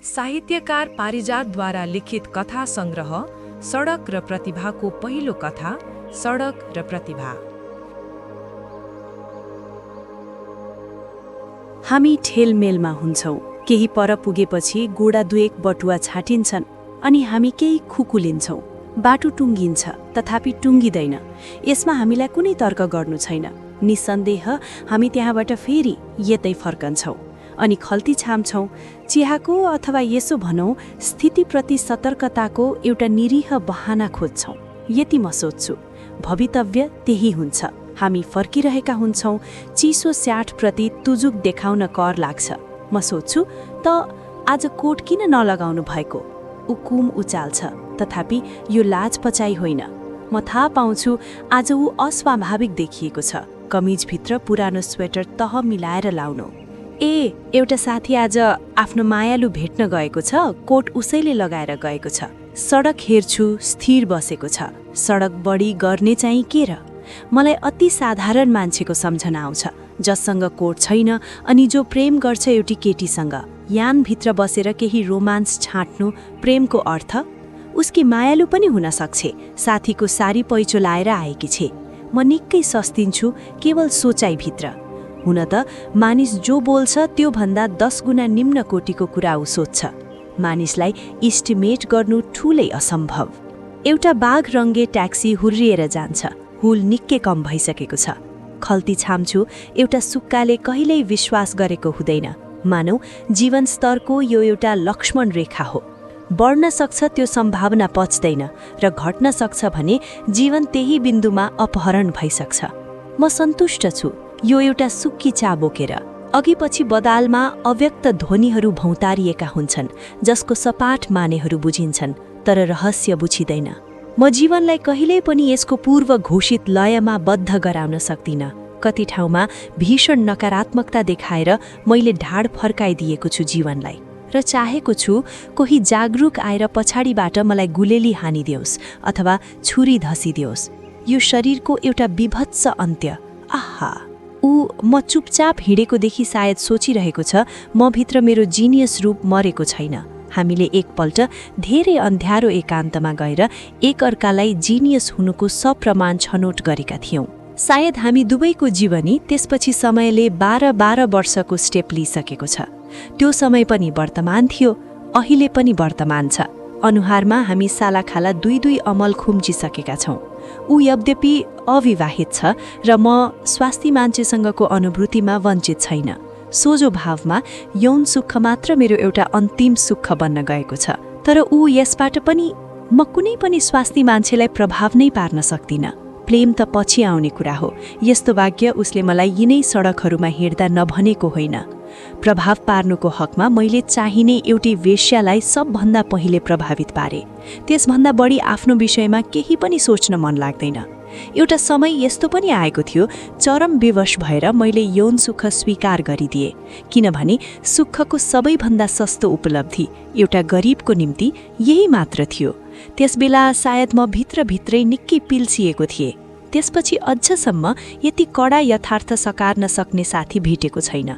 साहित्यकार पारिजातद्वारा लिखित कथा संग्रह सडक र प्रतिभाको पहिलो कथा सडक र प्रतिभा। हामी ठेलमेलमा हुन्छौं। केही पर पुगेपछि गोडा दुएक बटुवा छाटिन्छन् अनि हामी केही खुकुलिन्छौं। बाटो टुङ्गिन्छ, तथापि टुङ्गिदैन। यसमा हामीलाई कुनै तर्क गर्नु छैन। निसन्देह हामी त्यहाँबाट फेरि यतै फर्कन्छौं अनि खल्ती छाम्छौं। चिहाको अथवा यसो भनौं स्थितिप्रति सतर्कताको एउटा निरीह बहाना खोज्छौं। यति म सोच्छु, भवितव्य त्यही हुन्छ। हामी फर्किरहेका हुन्छौं। चिसो स्याटप्रति तुजुक देखाउन कर लाग्छ। म सोच्छु, त आज कोट किन नलगाउनु भएको? उकुम उचाल्छ, तथापि यो लाज पचाइ होइन। म थाहा पाउँछु आज ऊ अस्वाभाविक देखिएको छ। कमिजभित्र पुरानो स्वेटर तह मिलाएर लाउनु। एउटा साथी आज आफ्नो मायालु भेट्न गएको छ। कोट उसैले लगाएर गएको छ। सडक हेर्छु, स्थिर बसेको छ। सडक बढी गर्ने चाहिँ के र? मलाई अति साधारण मान्छेको सम्झना आउँछ, जससँग कोट छैन अनि जो प्रेम गर्छ एउटी केटीसँग। यानभित्र बसेर केही रोमान्स छाट्नु प्रेमको अर्थ? उसकी मायालु पनि हुन सक्छे। साथीको सारी पैचो लाएर आएकी छे। म निकै सस्तिन्छु केवल सोचाइभित्र। हुन त मानिस जो बोल्छ त्यो भन्दा 10 गुणा निम्न कोटिको कुरा ऊ सोच्छ। मानिसलाई इस्टिमेट गर्नु ठूलै असम्भव। एउटा बाघ रङ्गे ट्याक्सी हुर्रिएर जान्छ। हुल निकै कम भइसकेको छ। खल्ती छाम्छु। एउटा सुक्काले कहिल्यै विश्वास गरेको हुँदैन। मानौ जीवन स्तरको यो एउटा लक्ष्मण रेखा हो। बढ्न सक्छ त्यो सम्भावना पच्दैन र घट्न सक्छ भने जीवन त्यही बिन्दुमा अपहरण भइसक्छ। म सन्तुष्ट छु यो एउटा सुक्की चा बोकेर। अघिपछि बदालमा अव्यक्त ध्वनिहरू भौतारिएका हुन्छन्, जसको सपाट मानेहरू बुझिन्छन् तर रहस्य बुझिँदैन। म जीवनलाई कहिल्यै पनि यसको पूर्व घोषित लयमा बद्ध गराउन सक्दिनँ। कति ठाउँमा भीषण नकारात्मकता देखाएर मैले ढाड फर्काइदिएको छु जीवनलाई, र चाहेको छु कोही जागरुक आएर पछाडिबाट मलाई गुलेली हानिदियोस् अथवा छुरी धसिदियोस्। यो शरीरको एउटा विभत्स अन्त्य। आहा, म चुपचाप हिँडेकोदेखि सायद सोचिरहेको छ म भित्र मेरो जिनियस रूप मरेको छैन। हामीले एकपल्ट धेरै अन्ध्यारो एकान्तमा गएर एकअर्कालाई जिनियस हुनुको सप्रमाण छनोट गरेका थियौं। सायद हामी दुवैको जीवनी त्यसपछि समयले 12 वर्षको स्टेप लिइसकेको छ। त्यो समय पनि वर्तमान थियो, अहिले पनि वर्तमान छ। अनुहारमा हामी सालाखाला दुई अमल खुम्चिसकेका छौं। ऊ यद्यपि अविवाहित छ र म स्वास्थ्य मान्छेसँगको अनुभूतिमा वञ्चित छैन। सोझो भावमा यौन सुख मात्र मेरो एउटा अन्तिम सुख बन्न गएको छ। तर ऊ यसबाट पनि म कुनै पनि स्वास्थ्य मान्छेलाई प्रभाव नै पार्न सक्दिनँ। प्रेम त पछि आउने कुरा हो। यस्तो भाग्य उसले मलाई यिनै सडकहरूमा हिँड्दा नभनेको होइन। प्रभाव पार्नुको हकमा मैले चाहिने एउटी वेश्यालाई सबभन्दा पहिले प्रभावित पारे। त्यसभन्दा बढी आफ्नो विषयमा केही पनि सोच्न मन लाग्दैन। एउटा समय यस्तो पनि आएको थियो, चरम विवश भएर मैले यौन सुख स्वीकार गरिदिए, किनभने सुखको सबैभन्दा सस्तो उपलब्धि एउटा गरिबको निम्ति यही मात्र थियो। त्यसबेला सायद म भित्रभित्रै निकै पिल्सिएको थिएँ। त्यसपछि अझसम्म यति कडा यथार्थ सकार्न सक्ने साथी भेटेको छैन।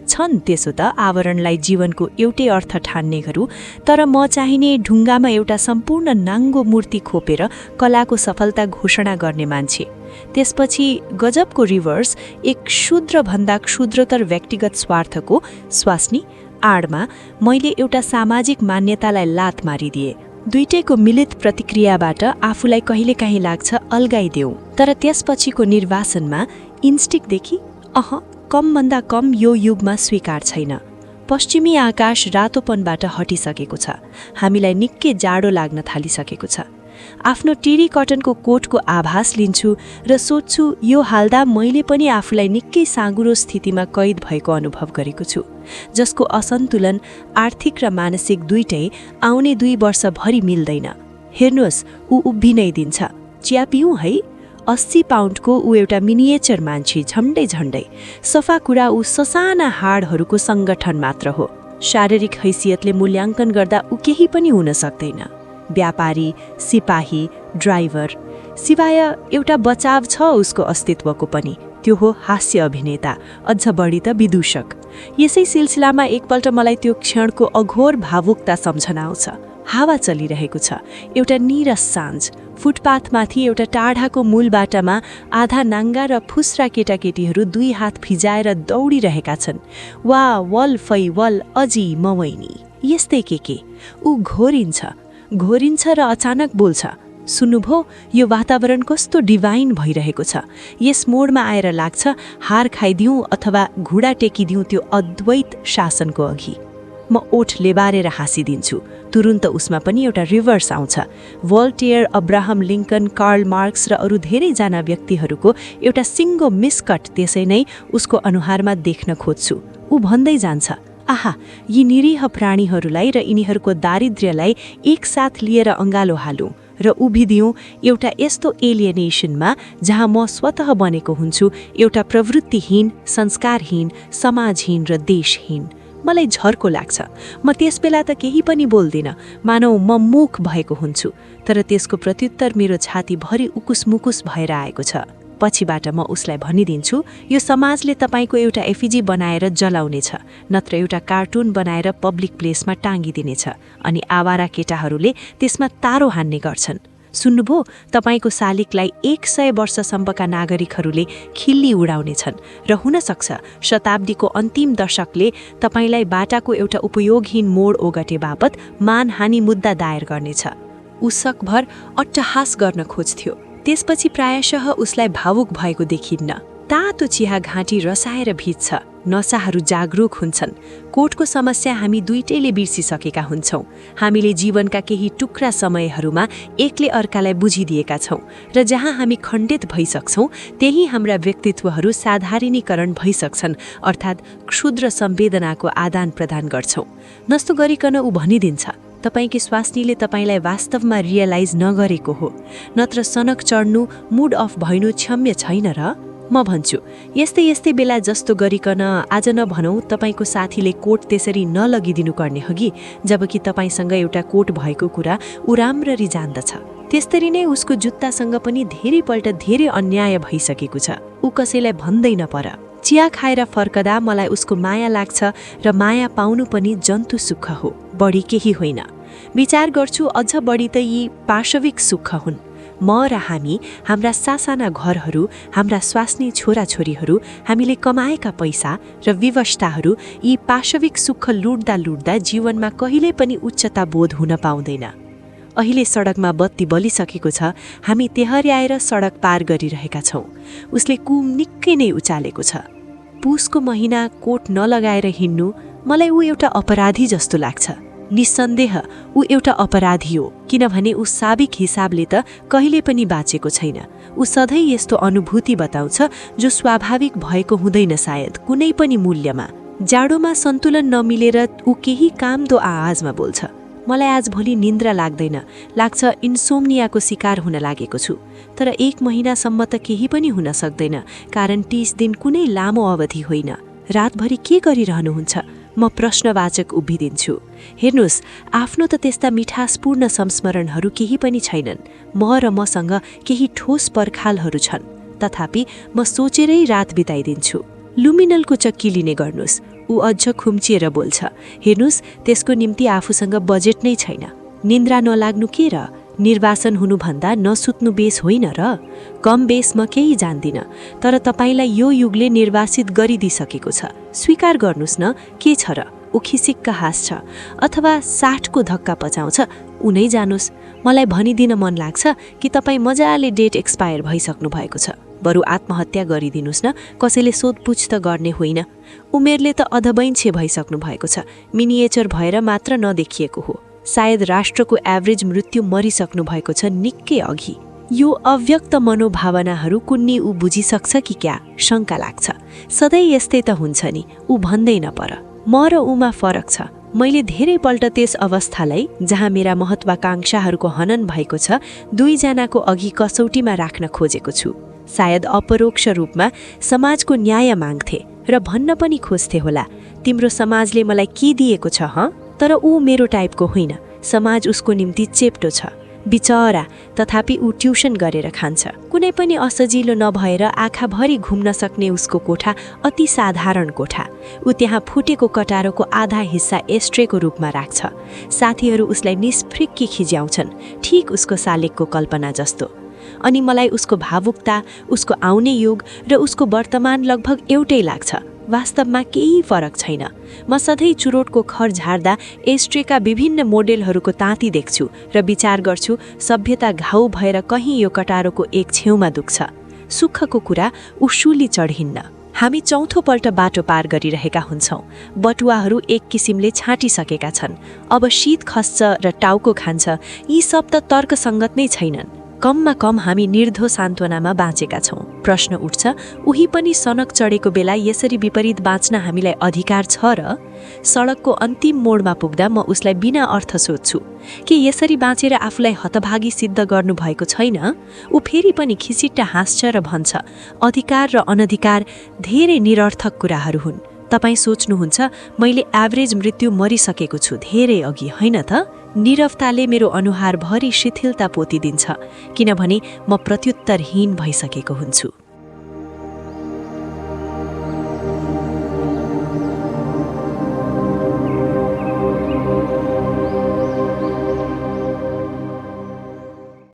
छन् त्यसो त आवरणलाई जीवनको एउटै अर्थ ठान्नेहरू, तर म चाहिने ढुङ्गामा एउटा सम्पूर्ण नाङ्गो मूर्ति खोपेर कलाको सफलता घोषणा गर्ने मान्छे। त्यसपछि गजबको रिभर्स, एक क्षुद्रभन्दा क्षुद्रतर व्यक्तिगत स्वार्थको स्वास्नी आडमा मैले एउटा सामाजिक मान्यतालाई लात मारिदिए। दुईटैको मिलित प्रतिक्रियाबाट आफूलाई कहिलेकाहीँ लाग्छ अल्गाइदेऊ, तर त्यसपछिको निर्वासनमा इन्स्टिक्टदेखि कमभन्दा कम यो युगमा स्वीकार छैन। पश्चिमी आकाश रातोपनबाट हटिसकेको छ। हामीलाई निकै जाडो लाग्न थालिसकेको छ। आफ्नो टेरी कटनको कोटको आभास लिन्छु र सोच्छु यो हाल्दा मैले पनि आफूलाई निकै साँगुरो स्थितिमा कैद भएको अनुभव गरेको छु, जसको असन्तुलन आर्थिक र मानसिक दुईटै आउने 2 वर्षभरि मिल्दैन। हेर्नुहोस्, ऊ उभिनै दिन्छ। चिया पिउँ है? 80 पाउन्डको ऊ एउटा मिनिएचर मान्छे, झन्डै सफा कुरा ऊ ससाना हाडहरूको सङ्गठन मात्र हो। शारीरिक हैसियतले मूल्याङ्कन गर्दा ऊ केही पनि हुन सक्दैन। व्यापारी, सिपाही, ड्राइभर, सिवाय एउटा बचाव छ उसको अस्तित्वको पनि, त्यो हो हास्य अभिनेता, अझ बढी त विदूषक। यसै सिलसिलामा एकपल्ट मलाई त्यो क्षणको अघोर भावुकता सम्झना आउँछ। हावा चलिरहेको छ, एउटा निरस साँझ। फुटपाथमाथि एउटा टाढाको मूल बाटामा आधा नाङ्गा र फुस्रा केटाकेटीहरू 2 हात फिजाएर दौडिरहेका छन्। वा वल फै वल अजी मवैनी, यस्तै के ऊ घोरिन्छ र अचानक बोल्छ, सुन्नुभो, यो वातावरण कस्तो डिभाइन भइरहेको छ। यस मोडमा आएर लाग्छ हार खाइदिउँ अथवा घुँडा टेकिदिउँ त्यो अद्वैत शासनको अघि। म ओठ लेबारेर हाँसिदिन्छु। तुरुन्त उसमा पनि एउटा रिभर्स आउँछ। Voltaire, Abraham Lincoln, Karl Marx र अरू धेरैजना व्यक्तिहरूको एउटा सिङ्गो मिसकट त्यसै नै उसको अनुहारमा देख्न खोज्छु। ऊ भन्दै जान्छ, आहा, यी निरीह प्राणीहरूलाई र यिनीहरूको दारिद्र्यलाई एकसाथ लिएर अँगालो हालौँ र उभिदिउँ एउटा यस्तो एलिएनेसनमा जहाँ म स्वतः बनेको हुन्छु एउटा प्रवृत्तिहीन, संस्कारहीन, समाजहीन र देशहीन। मलाई झर्को लाग्छ। म त्यसबेला त केही पनि बोल्दिनँ, मानौ म मूक भएको हुन्छु। तर त्यसको प्रत्युत्तर मेरो छातीभरि उकुसमुकुस भएर आएको छ। पछिबाट म उसलाई भनिदिन्छु, यो समाजले तपाईको एउटा एफिजी बनाएर जलाउनेछ, नत्र एउटा कार्टुन बनाएर पब्लिक प्लेसमा टाँगिदिनेछ अनि आवारा केटाहरूले त्यसमा तारो हान्ने गर्छन्। सुन्नुभो, तपाईको शालिगलाई 100 वर्षसम्मका नागरिकहरूले खिल्ली उडाउनेछन् र हुनसक्छ शताब्दीको अन्तिम दशकले तपाईलाई बाटाको एउटा उपयोगहीन मोड ओगटे बापत मानहानि मुद्दा दायर गर्नेछ। ऊ सकभर अट्टहास गर्न खोज्थ्यो। त्यसपछि प्रायशः उसलाई भावुक भएको देखिन्न। तातो चिया घाँटी रसाएर भिज्छ, नसाहरू जागरुक हुन्छन्। कोटको समस्या हामी दुईटैले बिर्सिसकेका हुन्छौँ। हामीले जीवनका केही टुक्रा समयहरूमा एकले अर्कालाई बुझिदिएका छौँ र जहाँ हामी खण्डित भइसक्छौँ त्यही हाम्रा व्यक्तित्वहरू साधारणीकरण भइसक्छन्, अर्थात् क्षुद्र संवेदनाको आदान प्रदान गर्छौँ। नस्तो गरिकन ऊ भनिदिन्छ, तपाईकी स्वास्नीले तपाईलाई वास्तवमा रियलाइज नगरेको हो, नत्र सनक चढ्नु, मुड अफ भइनु क्षम्य छैन र? म भन्छु, यस्तै बेला जस्तो गरिकन आज नभनौँ तपाईको साथीले कोट त्यसरी नलगिदिनु पर्ने हगि, जबकि तपाईसँग एउटा कोट भएको कुरा ऊ राम्ररी जान्दछ। त्यस्तरी नै उसको जुत्तासँग पनि धेरैपल्ट धेरै अन्याय भइसकेको छ। ऊ कसैलाई भन्दैन पर। चिया खाएर फर्कदा मलाई उसको माया लाग्छ र माया पाउनु पनि जन्तु सुख हो, बढी केही होइन। विचार गर्छु अझ बढी त यी पाशविक सुख हुन्। म र हामी, हाम्रा सासाना घरहरू, हाम्रा स्वास्नी छोराछोरीहरू, हामीले कमाएका पैसा र विवशताहरू, यी पाशविक सुख लुट्दा जीवनमा कहिल्यै पनि उच्चता बोध हुन पाउँदैन। अहिले सडकमा बत्ती बलिसकेको छ, हामी तेहर्याएर सडक पार गरिरहेका छौँ। उसले कुम निकै नै उचालेको छ। पुसको महिना कोट नलगाएर हिँड्नु मलाई ऊ एउटा अपराधी जस्तो लाग्छ। निस्सन्देह ऊ एउटा अपराधी हो, किनभने ऊ साबिक हिसाबले त कहिले पनि बाँचेको छैन। ऊ सधैँ यस्तो अनुभूति बताउँछ जो स्वाभाविक भएको हुँदैन सायद कुनै पनि मूल्यमा। जाडोमा सन्तुलन नमिलेर ऊ केही कामदो आवाजमा बोल्छ। मलाई आज भोलि निन्द्रा लाग्दैन, लाग्छ इन्सोम्नियाको शिकार हुन लागेको छु। तर 1 महिनासम्म त केही पनि हुन सक्दैन, कारण 30 दिन कुनै लामो अवधि होइन। रातभरि के गरिरहनुहुन्छ? म प्रश्नवाचक उभिदिन्छु। हेर्नुहोस्, आफ्नो त त्यस्ता मिठासपूर्ण संस्मरणहरू केही पनि छैनन्। म र मसँग केही ठोस पर्खालहरू छन्, तथापि म सोचेरै रात बिताइदिन्छु। लुमिनलको चक्की लिने गर्नुहोस्, ऊ अझ खुम्चिएर बोल्छ। हेर्नुहोस्, त्यसको निम्ति आफूसँग बजेट नै छैन। निन्द्रा नलाग्नु के र? निर्वासन हुनुभन्दा नसुत्नु बेस होइन र? कम बेस म केही जान्दिनँ, तर तपाईलाई यो युगले निर्वासित गरिदिइसकेको छ। स्वीकार गर्नुहोस् न, के छ र? ऊ खिसिक्क हाँस्छ। अथवा 60 को धक्का पचाउँछ, उनै जानुस्। मलाई भनिदिन मन लाग्छ कि तपाईँ मजाले डेट एक्सपायर भइसक्नु भएको छ, बरु आत्महत्या गरिदिनुस् न, कसैले सोधपुछ त गर्ने होइन। उमेरले त अधबैन्छे भइसक्नु भएको छ, मिनिएचर भएर मात्र नदेखिएको हो। सायद राष्ट्रको एभरेज मृत्यु मरिसक्नु भएको छ निकै अघि। यो अव्यक्त मनोभावनाहरू कुन्नी ऊ बुझिसक्छ कि क्या? शङ्का लाग्छ। सधैँ यस्तै त हुन्छ नि, ऊ भन्दैन पर। म र ऊमा फरक छ। मैले धेरैपल्ट त्यस अवस्थालाई जहाँ मेरा महत्वाकांक्षाहरूको हनन भएको छ, दुईजनाको अघि कसौटीमा राख्न खोजेको छु। सायद अपरोक्ष रूपमा समाजको न्याय माग्थे र भन्न पनि खोज्थे होला, तिम्रो समाजले मलाई के दिएको छ ह? तर ऊ मेरो टाइपको होइन। समाज उसको निम्ति चेप्टो छ। बिचरा, तथापि ऊ ट्युसन गरेर खान्छ। कुनै पनि असजिलो नभएर आँखाभरि घुम्न सक्ने उसको कोठा अति साधारण कोठा। ऊ त्यहाँ फुटेको कटारोको आधा हिस्सा एस्ट्रेको रूपमा राख्छ। साथीहरू उसलाई निष्फृक्की खिज्याउँछन्, ठिक उसको शालिगको कल्पना जस्तो। अनि मलाई उसको भावुकता, उसको आउने युग र उसको वर्तमान लगभग एउटै लाग्छ। वास्तवमा केही फरक छैन। म सधैँ चुरोटको खर झार्दा एस्ट्रेका विभिन्न मोडेलहरूको ताती देख्छु र विचार गर्छु सभ्यता घाउ भएर कहीँ यो कटारोको एक छेउमा दुख्छ। सुखको कुरा ऊ सुली चढिन्न। हामी चौथोपल्ट बाटो पार गरिरहेका हुन्छौँ। बटुवाहरू एक किसिमले छाँटिसकेका छन्। अब शीत खस्छ र टाउको खान्छ। यी सब त तर्कसङ्गत नै छैनन्। कममा कम हामी निर्धो सान्त्वनामा बाँचेका छौँ। प्रश्न उठ्छ, उही पनि सनक चढेको बेला यसरी विपरीत बाँच्न हामीलाई अधिकार छ र? सडकको अन्तिम मोडमा पुग्दा म उसलाई बिना अर्थ सोध्छु, के यसरी बाँचेर आफूलाई हतभागी सिद्ध गर्नुभएको छैन? ऊ फेरि पनि खिसिट्टा हाँस्छ र भन्छ, अधिकार र अनधिकार धेरै निरर्थक कुराहरू हुन्। तपाईँ सोच्नुहुन्छ मैले एभरेज मृत्यु मरिसकेको छु धेरै अघि, होइन त? नीरवताले मेरो अनुहारभरि शिथिलता पोतिदिन्छ, किनभने म प्रत्युत्तरहीन भइसकेको हुन्छु।